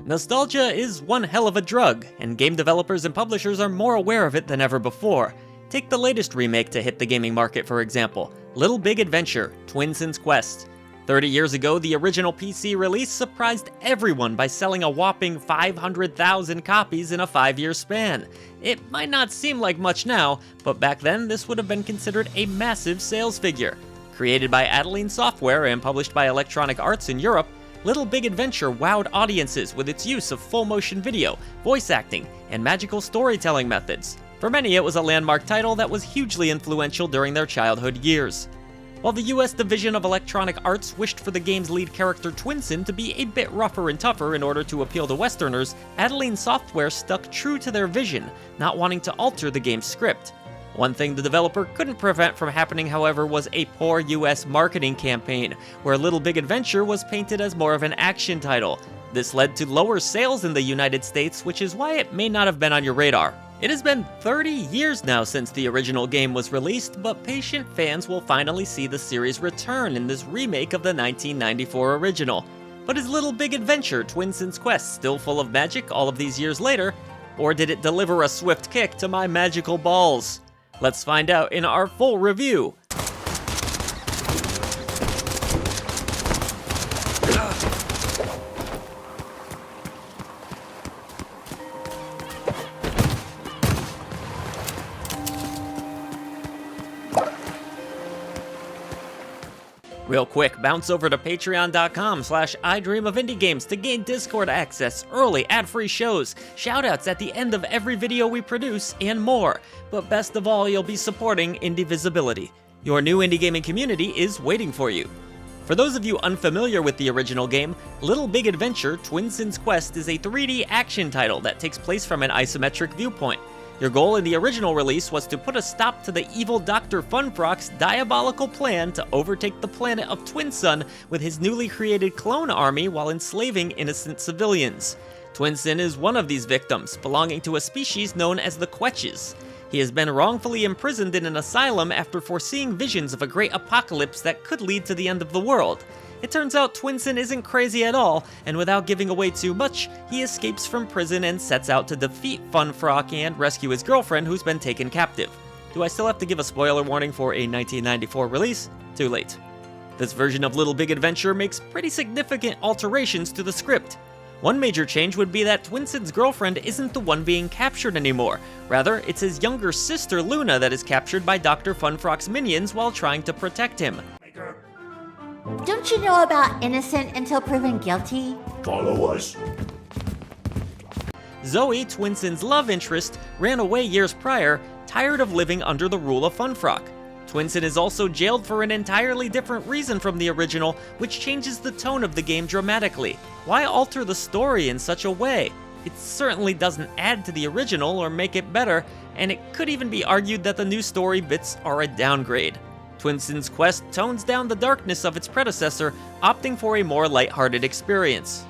Nostalgia is one hell of a drug, and game developers and publishers are more aware of it than ever before. Take the latest remake to hit the gaming market, for example, Little Big Adventure, Twinsen's Quest. 30 years ago, the original PC release surprised everyone by selling a whopping 500,000 copies in a 5-year span. It might not seem like much now, but back then this would have been considered a massive sales figure. Created by Adeline Software and published by Electronic Arts in Europe, Little Big Adventure wowed audiences with its use of full-motion video, voice acting, and magical storytelling methods. For many, it was a landmark title that was hugely influential during their childhood years. While the US division of Electronic Arts wished for the game's lead character Twinsen to be a bit rougher and tougher in order to appeal to Westerners, Adeline Software stuck true to their vision, not wanting to alter the game's script. One thing the developer couldn't prevent from happening, however, was a poor US marketing campaign, where Little Big Adventure was painted as more of an action title. This led to lower sales in the United States, which is why it may not have been on your radar. It has been 30 years now since the original game was released, but patient fans will finally see the series return in this remake of the 1994 original. But is Little Big Adventure, Twinsen's Quest still full of magic all of these years later? Or did it deliver a swift kick to my magical balls? Let's find out in our full review. Real quick, bounce over to patreon.com/idreamofindiegames to gain Discord access, early ad-free shows, shoutouts at the end of every video we produce, and more. But best of all, you'll be supporting indie visibility. Your new indie gaming community is waiting for you. For those of you unfamiliar with the original game, Little Big Adventure, Twinsen's Quest is a 3D action title that takes place from an isometric viewpoint. Your goal in the original release was to put a stop to the evil Dr. Funfrock's diabolical plan to overtake the planet of Twinsen with his newly created clone army while enslaving innocent civilians. Twinsen is one of these victims, belonging to a species known as the Quetches. He has been wrongfully imprisoned in an asylum after foreseeing visions of a great apocalypse that could lead to the end of the world. It turns out Twinsen isn't crazy at all, and without giving away too much, he escapes from prison and sets out to defeat Funfrock and rescue his girlfriend who's been taken captive. Do I still have to give a spoiler warning for a 1994 release? Too late. This version of Little Big Adventure makes pretty significant alterations to the script. One major change would be that Twinsen's girlfriend isn't the one being captured anymore. Rather, it's his younger sister Luna that is captured by Dr. Funfrock's minions while trying to protect him. Don't you know about innocent until proven guilty? Follow us. Zoe, Twinsen's love interest, ran away years prior, tired of living under the rule of Funfrock. Twinsen is also jailed for an entirely different reason from the original, which changes the tone of the game dramatically. Why alter the story in such a way? It certainly doesn't add to the original or make it better, and it could even be argued that the new story bits are a downgrade. Twinsen's Quest tones down the darkness of its predecessor, opting for a more lighthearted experience.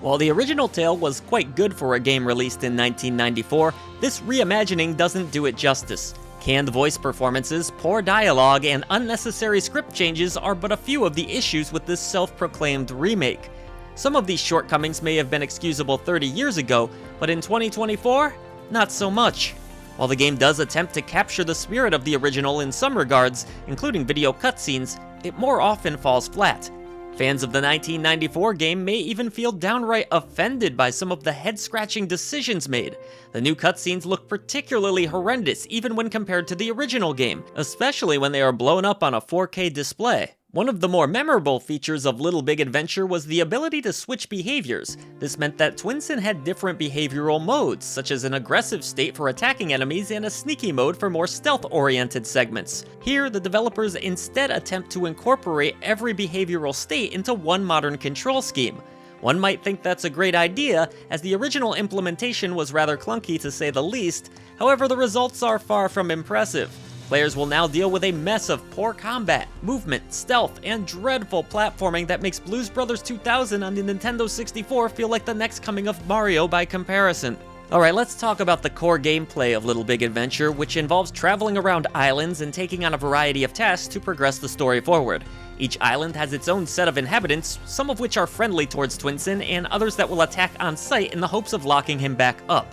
While the original tale was quite good for a game released in 1994, this reimagining doesn't do it justice. Canned voice performances, poor dialogue, and unnecessary script changes are but a few of the issues with this self-proclaimed remake. Some of these shortcomings may have been excusable 30 years ago, but in 2024? Not so much. While the game does attempt to capture the spirit of the original in some regards, including video cutscenes, it more often falls flat. Fans of the 1994 game may even feel downright offended by some of the head-scratching decisions made. The new cutscenes look particularly horrendous even when compared to the original game, especially when they are blown up on a 4K display. One of the more memorable features of Little Big Adventure was the ability to switch behaviors. This meant that Twinsen had different behavioral modes, such as an aggressive state for attacking enemies and a sneaky mode for more stealth-oriented segments. Here, the developers instead attempt to incorporate every behavioral state into one modern control scheme. One might think that's a great idea, as the original implementation was rather clunky to say the least. However, the results are far from impressive. Players will now deal with a mess of poor combat, movement, stealth, and dreadful platforming that makes Blues Brothers 2000 on the Nintendo 64 feel like the next coming of Mario by comparison. Alright, let's talk about the core gameplay of Little Big Adventure, which involves traveling around islands and taking on a variety of tasks to progress the story forward. Each island has its own set of inhabitants, some of which are friendly towards Twinsen, and others that will attack on sight in the hopes of locking him back up.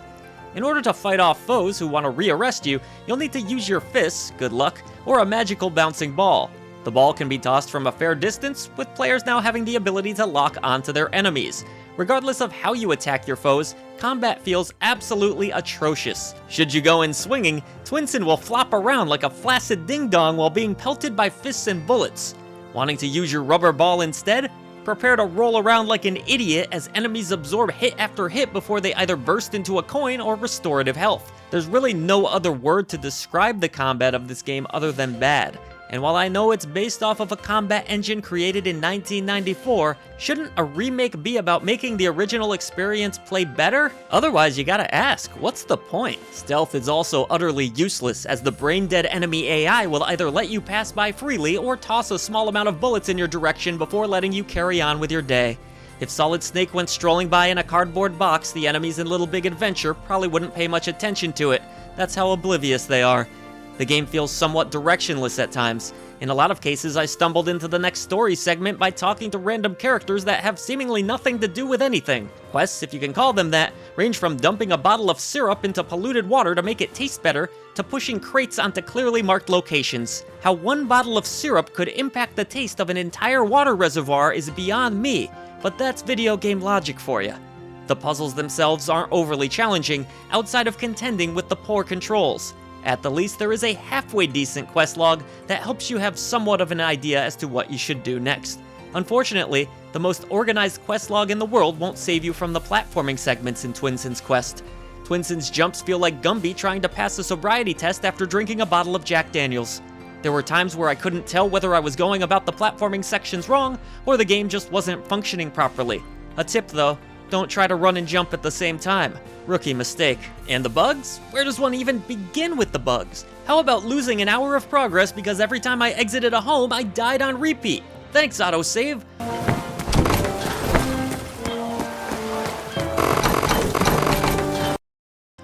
In order to fight off foes who want to rearrest you, you'll need to use your fists, good luck, or a magical bouncing ball. The ball can be tossed from a fair distance, with players now having the ability to lock onto their enemies. Regardless of how you attack your foes, combat feels absolutely atrocious. Should you go in swinging, Twinsen will flop around like a flaccid ding-dong while being pelted by fists and bullets. Wanting to use your rubber ball instead? Prepare to roll around like an idiot as enemies absorb hit after hit before they either burst into a coin or restorative health. There's really no other word to describe the combat of this game other than bad. And while I know it's based off of a combat engine created in 1994, shouldn't a remake be about making the original experience play better? Otherwise, you gotta ask, what's the point? Stealth is also utterly useless, as the brain-dead enemy AI will either let you pass by freely or toss a small amount of bullets in your direction before letting you carry on with your day. If Solid Snake went strolling by in a cardboard box, the enemies in Little Big Adventure probably wouldn't pay much attention to it. That's how oblivious they are. The game feels somewhat directionless at times. In a lot of cases, I stumbled into the next story segment by talking to random characters that have seemingly nothing to do with anything. Quests, if you can call them that, range from dumping a bottle of syrup into polluted water to make it taste better, to pushing crates onto clearly marked locations. How one bottle of syrup could impact the taste of an entire water reservoir is beyond me, but that's video game logic for you. The puzzles themselves aren't overly challenging, outside of contending with the poor controls. At the least, there is a halfway decent quest log that helps you have somewhat of an idea as to what you should do next. Unfortunately, the most organized quest log in the world won't save you from the platforming segments in Twinsen's quest. Twinsen's jumps feel like Gumby trying to pass a sobriety test after drinking a bottle of Jack Daniels. There were times where I couldn't tell whether I was going about the platforming sections wrong, or the game just wasn't functioning properly. A tip though, don't try to run and jump at the same time. Rookie mistake. And the bugs? Where does one even begin with the bugs? How about losing an hour of progress because every time I exited a home, I died on repeat? Thanks, autosave.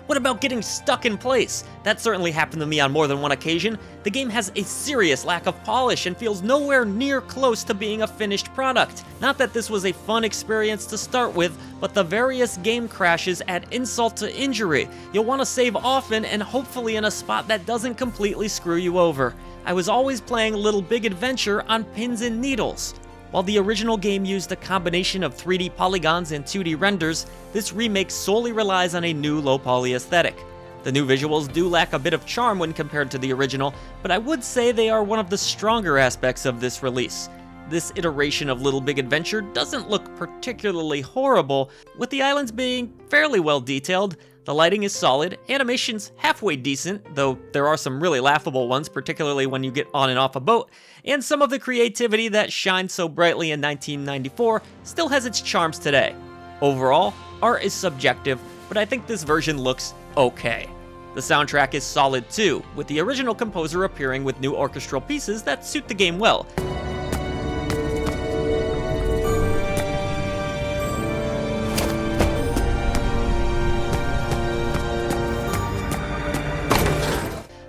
What about getting stuck in place? That certainly happened to me on more than one occasion. The game has a serious lack of polish and feels nowhere near close to being a finished product. Not that this was a fun experience to start with, but the various game crashes add insult to injury. You'll want to save often and hopefully in a spot that doesn't completely screw you over. I was always playing Little Big Adventure on pins and needles. While the original game used a combination of 3D polygons and 2D renders, this remake solely relies on a new low-poly aesthetic. The new visuals do lack a bit of charm when compared to the original, but I would say they are one of the stronger aspects of this release. This iteration of Little Big Adventure doesn't look particularly horrible, with the islands being fairly well detailed. The lighting is solid, animation's halfway decent, though there are some really laughable ones, particularly when you get on and off a boat, and some of the creativity that shined so brightly in 1994 still has its charms today. Overall, art is subjective, but I think this version looks okay. The soundtrack is solid too, with the original composer appearing with new orchestral pieces that suit the game well.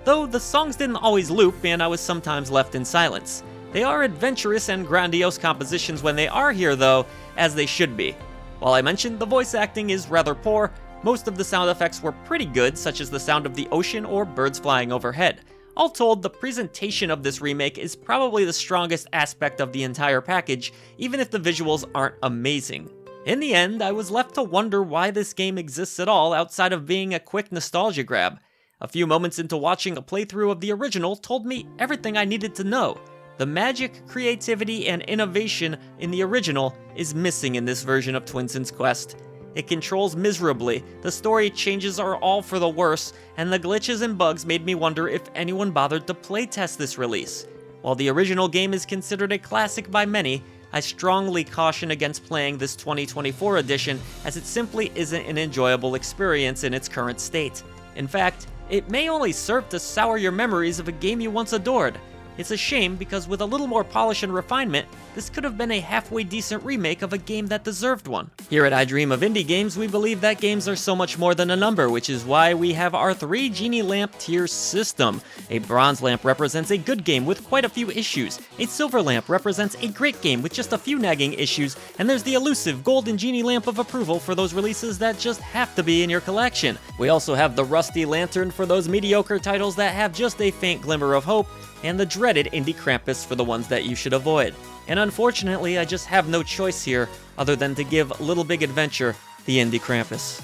Though the songs didn't always loop and I was sometimes left in silence. They are adventurous and grandiose compositions when they are here though, as they should be. While I mentioned the voice acting is rather poor, most of the sound effects were pretty good, such as the sound of the ocean or birds flying overhead. All told, the presentation of this remake is probably the strongest aspect of the entire package, even if the visuals aren't amazing. In the end, I was left to wonder why this game exists at all outside of being a quick nostalgia grab. A few moments into watching a playthrough of the original told me everything I needed to know. The magic, creativity, and innovation in the original is missing in this version of Twinsen's Quest. It controls miserably, the story changes are all for the worse, and the glitches and bugs made me wonder if anyone bothered to playtest this release. While the original game is considered a classic by many, I strongly caution against playing this 2024 edition as it simply isn't an enjoyable experience in its current state. In fact, it may only serve to sour your memories of a game you once adored. It's a shame because with a little more polish and refinement, this could have been a halfway decent remake of a game that deserved one. Here at I Dream of Indie Games, we believe that games are so much more than a number, which is why we have our 3 Genie Lamp tier system. A bronze lamp represents a good game with quite a few issues, a silver lamp represents a great game with just a few nagging issues, and there's the elusive golden Genie Lamp of approval for those releases that just have to be in your collection. We also have the rusty lantern for those mediocre titles that have just a faint glimmer of hope, and the dreaded Indie Krampus for the ones that you should avoid. And unfortunately, I just have no choice here other than to give Little Big Adventure the Indie Krampus.